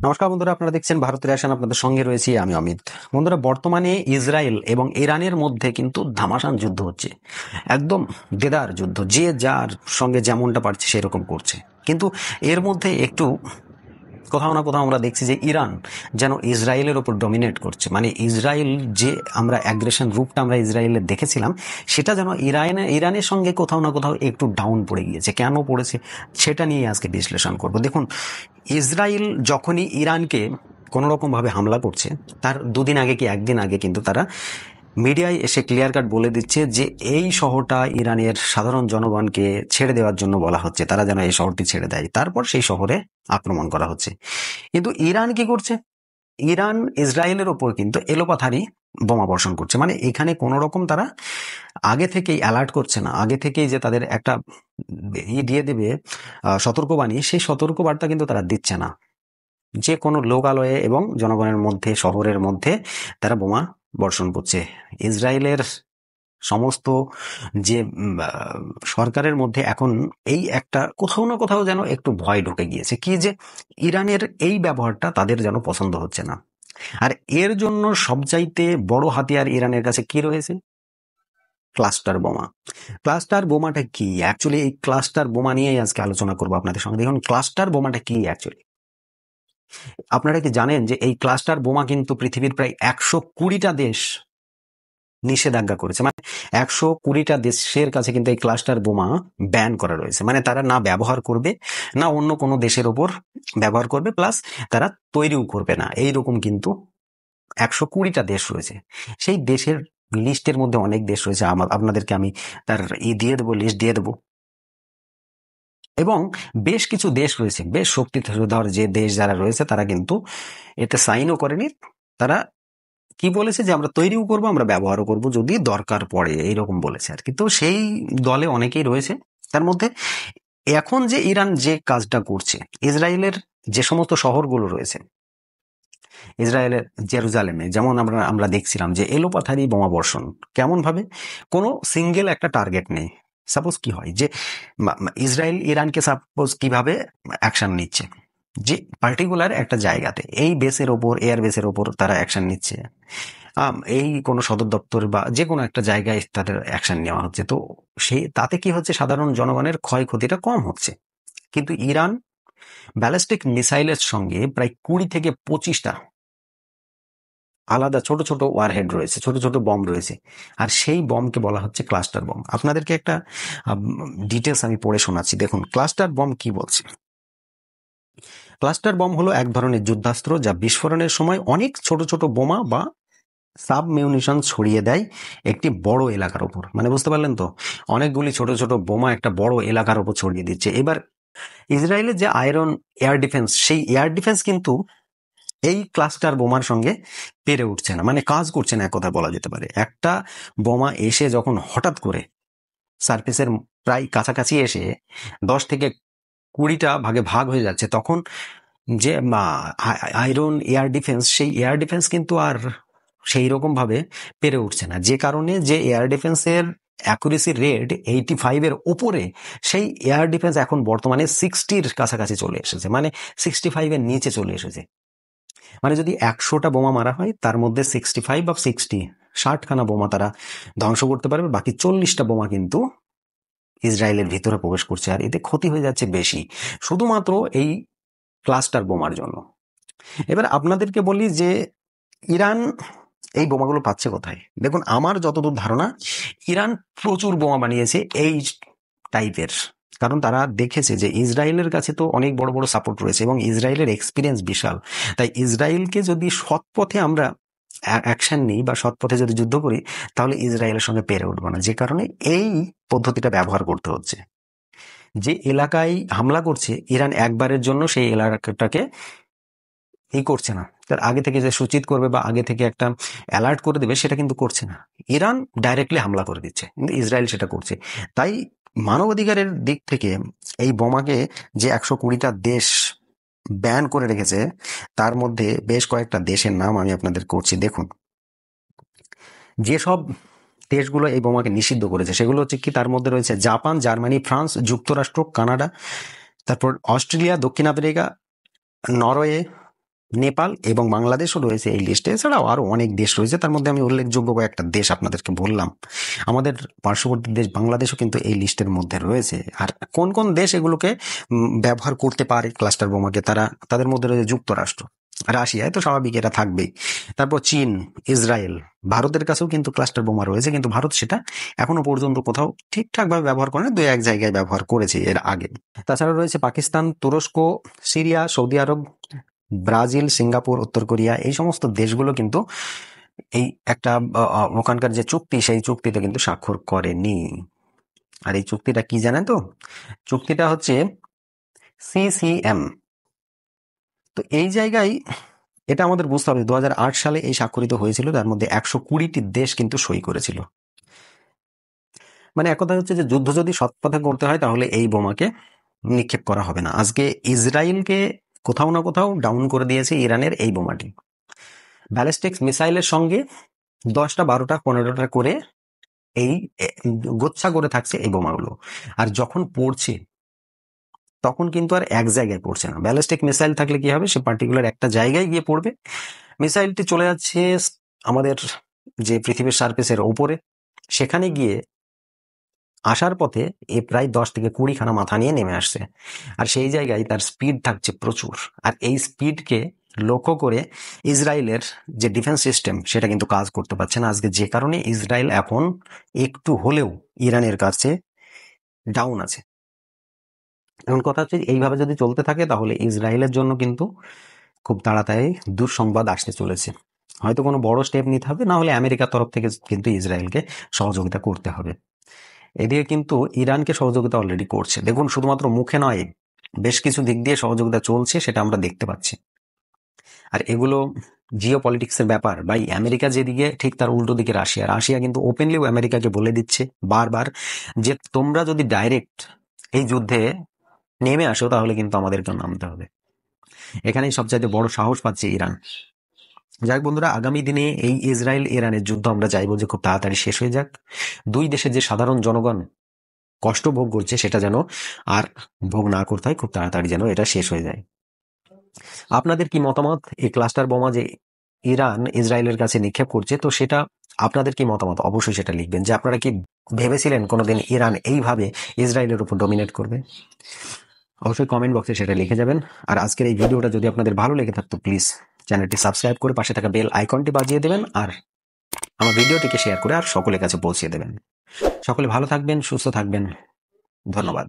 নমস্কার বন্ধুরা, আপনারা দেখছেন ভারতের আসন, আপনাদের সঙ্গে রয়েছি আমি অমিত। বন্ধুরা, বর্তমানে ইসরায়েল এবং ইরানের মধ্যে কিন্তু ধামাসান যুদ্ধ হচ্ছে, একদম দেদার যুদ্ধ, যে যার সঙ্গে যেমনটা পারছে সেরকম করছে। কিন্তু এর মধ্যে একটু কোথাও না কোথাও আমরা দেখছি যে ইরান যেন ইসরায়েলের ওপর ডমিনেট করছে। মানে ইসরায়েল যে আমরা অ্যাগ্রেশন রূপটা আমরা ইসরায়েলের দেখেছিলাম, সেটা যেন ইরানের সঙ্গে কোথাও না কোথাও একটু ডাউন পড়ে গিয়েছে। কেন পড়েছে সেটা নিয়ে আজকে বিশ্লেষণ করব। দেখুন, ইসরায়েল যখনই ইরানকে কোনো রকমভাবে হামলা করছে, তার দুদিন আগে কি একদিন আগে কিন্তু তারা মিডিয়ায় এসে ক্লিয়ার কাট বলে দিচ্ছে যে এই শহরটা ইরানের সাধারণ জনগণকে ছেড়ে দেওয়ার জন্য বলা হচ্ছে, তারা যেন এই শহরটি ছেড়ে দেয়। তারপর সেই শহরে আক্রমণ করা হচ্ছে। কিন্তু ইরান কি করছে? ইরান ইসরায়েলের ওপর কিন্তু এলোপাথারি বোমা বর্ষণ করছে। মানে এখানে কোনো রকম তারা আগে থেকেই অ্যালার্ট করছে না, আগে থেকেই যে তাদের একটা দিয়ে দেবে সতর্কবাণী, সেই সতর্কবার্তা কিন্তু তারা দিচ্ছে না। যে কোনো লোকালয়ে এবং জনগণের মধ্যে, শহরের মধ্যে তারা বোমা বর্ষণ করছে। ইসরায়েলের সমস্ত যে সরকারের মধ্যে এখন এই একটা কোথাও না কোথাও যেন একটু ভয় ঢুকে গিয়েছে, কি যে ইরানের এই ব্যবহারটা তাদের যেন পছন্দ হচ্ছে না। আর এর জন্য সবচাইতে বড় হাতিয়ার ইরানের কাছে কি রয়েছে? ক্লাস্টার বোমা। ক্লাস্টার বোমাটা কি অ্যাকচুয়ালি? এই ক্লাস্টার বোমা নিয়েই আজকে আলোচনা করবো আপনাদের সঙ্গে। দেখুন, ক্লাস্টার বোমাটা কি অ্যাকচুয়ালি। আপনারা কি জানেন যে এই ক্লাস্টার বোমা কিন্তু পৃথিবীর প্রায় 120টা দেশ নিষেধাজ্ঞা করেছে। মানে 120টা দেশের কাছে কিন্তু এই ক্লাস্টার বোমা ব্যান করা রয়েছে। মানে তারা না ব্যবহার করবে, না অন্য কোনো দেশের ওপর ব্যবহার করবে, প্লাস তারা তৈরিও করবে না। এইরকম কিন্তু 120টা দেশ রয়েছে। সেই দেশের লিস্টের মধ্যে অনেক দেশ রয়েছে, আপনাদেরকে আমি তার দিয়ে দেবো, লিস্ট দিয়ে দেবো। এবং বেশ কিছু দেশ রয়েছে বেশ শক্তিধর, যে দেশ যারা রয়েছে তারা কিন্তু এতে সাইনও করেনি। তারা কি বলেছে যে আমরা তৈরিও করবো, আমরা ব্যবহারও করব যদি দরকার পড়ে, এইরকম বলেছে আর কি। তো সেই দলে অনেকেই রয়েছে। তার মধ্যে এখন যে ইরান যে কাজটা করছে, ইসরায়েলের যে সমস্ত শহরগুলো রয়েছে, ইসরায়েলের জেরুজালেমে যেমন আমরা দেখছিলাম যে এলোপাথারি বোমা বর্ষণ। কেমন ভাবে? কোনো সিঙ্গেল একটা টার্গেট নেই। সাপোজ কি হয় যে ইসরায়েল ইরানকে সাপোজ কিভাবে অ্যাকশন নিচ্ছে, যে পার্টিকুলার একটা জায়গাতে এই বেসের ওপর, এয়ার বেসের ওপর তারা অ্যাকশন নিচ্ছে। এই কোনো সদর দপ্তর বা যে কোনো একটা জায়গায় তাদের অ্যাকশন নেওয়া হচ্ছে। তো সেই তাতে কি হচ্ছে, সাধারণ জনগণের ক্ষয়ক্ষতিটা কম হচ্ছে। কিন্তু ইরান ব্যালিস্টিক মিসাইলের সঙ্গে প্রায় 20 থেকে 25টা আলাদা ছোট ছোট ওয়ারহেড রয়েছে, ছোট ছোট বম রয়েছে। আর সেই বমকে বলা হচ্ছে ক্লাস্টার বম। আপনাদেরকে একটা ডিটেলস আমি পড়ে শোনাচ্ছি। দেখুন, ক্লাস্টার বম কি বলছে। ক্লাস্টার বম হলো এক ধরনের যুদ্ধাস্ত্র যা বিস্ফোরণের সময় অনেক ছোট ছোট বোমা বা সাব মিউনিশন ছড়িয়ে দেয় একটি বড় এলাকার উপর। মানে বুঝতে পারলেন তো, অনেকগুলি ছোট ছোট বোমা একটা বড় এলাকার উপর ছড়িয়ে দিচ্ছে। এবার ইসরায়েলের যে আয়রন এয়ার ডিফেন্স, সেই এয়ার ডিফেন্স কিন্তু এই ক্লাস্টার বোমার সঙ্গে পেরে উঠছে না, মানে কাজ করছে না, এক কথা বলা যেতে পারে। একটা বোমা এসে যখন হঠাৎ করে সারফেসের প্রায় কাছাকাছি এসে 10 থেকে 20টা ভাগে ভাগ হয়ে যাচ্ছে, তখন যে আয়রন এয়ার ডিফেন্স, সেই এয়ার ডিফেন্স কিন্তু আর সেই রকম ভাবে পেরে উঠছে না। যে কারণে যে এয়ার ডিফেন্সের অ্যাকুরেসি রেট 85-এর উপরে, সেই এয়ার ডিফেন্স এখন বর্তমানে 60-র কাছাকাছি চলে এসেছে, মানে 65-এর নিচে চলে এসেছে। মানে যদি 100টা বোমা মারা হয়, তার মধ্যে 65 বা 60খানা বোমা তারা ধ্বংস করতে পারবে। বাকি 40টা বোমা কিন্তু ইসরায়েলের ভিতরে প্রবেশ করছে। আর এতে ক্ষতি হয়ে যাচ্ছে বেশি, শুধুমাত্র এই ক্লাস্টার বোমার জন্য। এবার আপনাদেরকে বলি যে ইরান এই বোমাগুলো পাচ্ছে কোথায়। দেখুন, আমার যতদূর ধারণা, ইরান প্রচুর বোমা বানিয়েছে এই টাইপের, কারণ তারা দেখেছে যে ইসরায়েলের কাছে তো অনেক বড় বড় সাপোর্ট রয়েছে এবং ইসরায়েলের এক্সপিরিয়েন্স বিশাল। তাই ইসরায়েলকে যদি সৎ পথে আমরা অ্যাকশন নিই বা সৎ পথে যদি যুদ্ধ করি, তাহলে ইসরায়েলের সঙ্গে পেরে উঠবো না। যে কারণে এই পদ্ধতিটা ব্যবহার করতে হচ্ছে। যে এলাকায় হামলা করছে, ইরান একবারের জন্য সেই এলাকাটাকে করছে না, তার আগে থেকে যে সূচিত করবে বা আগে থেকে একটা অ্যালার্ট করে দেবে, সেটা কিন্তু করছে না। ইরান ডাইরেক্টলি হামলা করে দিচ্ছে, কিন্তু ইসরায়েল সেটা করছে। তাই মানবাধিকারের দিক থেকে এই বোমাকে যে 120টা দেশ ব্যান করে রেখেছে, তার মধ্যে বেশ কয়েকটা দেশের নাম আমি আপনাদের করছি। দেখুন, যেসব দেশগুলো এই বোমাকে নিষিদ্ধ করেছে সেগুলো হচ্ছে কি, তার মধ্যে রয়েছে জাপান, জার্মানি, ফ্রান্স, যুক্তরাষ্ট্র, কানাডা, তারপর অস্ট্রেলিয়া, দক্ষিণ আফ্রিকা, নরওয়ে, নেপাল এবং বাংলাদেশও রয়েছে এই লিস্টে। এছাড়াও আরো অনেক দেশ রয়েছে, তার মধ্যে আমি উল্লেখযোগ্য কয়েকটা দেশ আপনাদেরকে বললাম। আমাদের পার্শ্ববর্তী দেশ বাংলাদেশও কিন্তু এই লিস্টের মধ্যে রয়েছে। আর কোন কোন দেশ এগুলোকে ব্যবহার করতে পারে ক্লাস্টার বোমাকে, তাদের মধ্যে রয়েছে যুক্তরাষ্ট্র, রাশিয়ায় তো স্বাভাবিক এটা থাকবেই, তারপর চীন, ইসরায়েল, ভারতের কাছেও কিন্তু ক্লাস্টার বোমা রয়েছে, কিন্তু ভারত সেটা এখনো পর্যন্ত কোথাও ঠিকঠাক ভাবে ব্যবহার করে না, 2-1 জায়গায় ব্যবহার করেছে এর আগে। তাছাড়া রয়েছে পাকিস্তান, তুরস্ক, সিরিয়া, সৌদি আরব, ব্রাজিল, সিঙ্গাপুর, উত্তর কোরিয়া। এই সমস্ত দেশগুলো কিন্তু এই একটা ওখানকার যে চুক্তি, সেই চুক্তিতে কিন্তু স্বাক্ষর করেনি। আর এই চুক্তিটা কি জানেন তো? চুক্তিটা হচ্ছে CCM। তো এই জায়গায় এটা আমাদের বুঝতে হবে, 2008 সালে এই স্বাক্ষরিত হয়েছিল, তার মধ্যে 120টি দেশ কিন্তু সই করেছিল। মানে এক কথা হচ্ছে যে যুদ্ধ যদি সৎ পথে করতে হয় তাহলে এই বোমাকে নিক্ষেপ করা হবে না। আজকে ইসরায়েলকে কোথাও না কোথাও ডাউন করে দিয়েছে ইরানের এই বোমাটি। ব্যালিস্টিক মিসাইলের সঙ্গে 10টা, 12টা, 15টা করে এই গোচ্ছা করে থাকছে এই বোমাগুলো। আর যখন পড়ছে তখন কিন্তু আর এক জায়গায় পড়ছে না। ব্যালিস্টিক মিসাইল থাকলে কি হবে, সে পার্টিকুলার একটা জায়গায় গিয়ে পড়বে, মিসাইলটি চলে যাচ্ছে আমাদের যে পৃথিবীর সারফেসের ওপরে, সেখানে গিয়ে আসার পথে এ প্রায় 10 থেকে 20 খানা মাথা নিয়ে নেমে আসছে। আর সেই জায়গায় তার স্পিড থাকছে প্রচুর। আর এই স্পিডকে লক্ষ্য করে ইসরায়েলের যে ডিফেন্স সিস্টেম সেটা কিন্তু কাজ করতে পারছে না আজকে, যে কারণে ইসরায়েল এখন একটু হলেও ইরানের কাছে ডাউন আছে। এখন কথা হচ্ছে এইভাবে যদি চলতে থাকে তাহলে ইসরায়েলের জন্য কিন্তু খুব তাড়াতাড়ি দুঃসংবাদ আসতে চলেছে। হয়তো কোনো বড় স্টেপ নিতে হবে, না হলে আমেরিকার তরফ থেকে কিন্তু ইসরায়েলকে সহযোগিতা করতে হবে। এদিকে কিন্তু ইরানকে সহযোগিতা অলরেডি করছে, দেখুন শুধুমাত্র মুখে নয়, বেশ কিছু দিক দিয়ে সহযোগিতা চলছে, সেটা আমরা দেখতে পাচ্ছি। আর এগুলো জিও পলিটিক্সের ব্যাপার ভাই। আমেরিকা যেদিকে, ঠিক তার উল্টো দিকে রাশিয়া। রাশিয়া কিন্তু ওপেনলিও আমেরিকাকে বলে দিচ্ছে বারবার যে তোমরা যদি ডাইরেক্ট এই যুদ্ধে নেমে আসো তাহলে কিন্তু আমাদেরকে নামতে হবে। এখানেই সবচাইতে বড় সাহস পাচ্ছে ইরান। যাই বন্ধুরা, আগামী দিনে এই ইসরায়েল ইরানের যুদ্ধ আমরা চাইবো যে খুব তাড়াতাড়ি শেষ হয়ে যাক। দুই দেশের যে সাধারণ জনগণ কষ্ট ভোগ করছে সেটা যেন আর ভোগ না করতে হয়, খুব তাড়াতাড়ি যেন এটা শেষ হয়ে যায়। আপনাদের কি মতামত এই ক্লাস্টার বোমা যে ইরান ইসরায়েলের কাছে নিক্ষেপ করছে, তো সেটা আপনাদের কি মতামত অবশ্যই সেটা লিখবেন। যে আপনারা কি ভেবেছিলেন কোনোদিন ইরান এইভাবে ইসরায়েলের উপর ডমিনেট করবে? অবশ্যই কমেন্ট বক্সে সেটা লিখে যাবেন। আর আজকের এই ভিডিওটা যদি আপনাদের ভালো লেগে থাকতো প্লিজ চ্যানেলটি সাবস্ক্রাইব করে পাশে থাকা বেল আইকনটি বাজিয়ে দেবেন, আর আমার ভিডিওটিকে শেয়ার করে আর সকলের কাছে পৌঁছে দেবেন। সকলে ভালো থাকবেন, সুস্থ থাকবেন। ধন্যবাদ।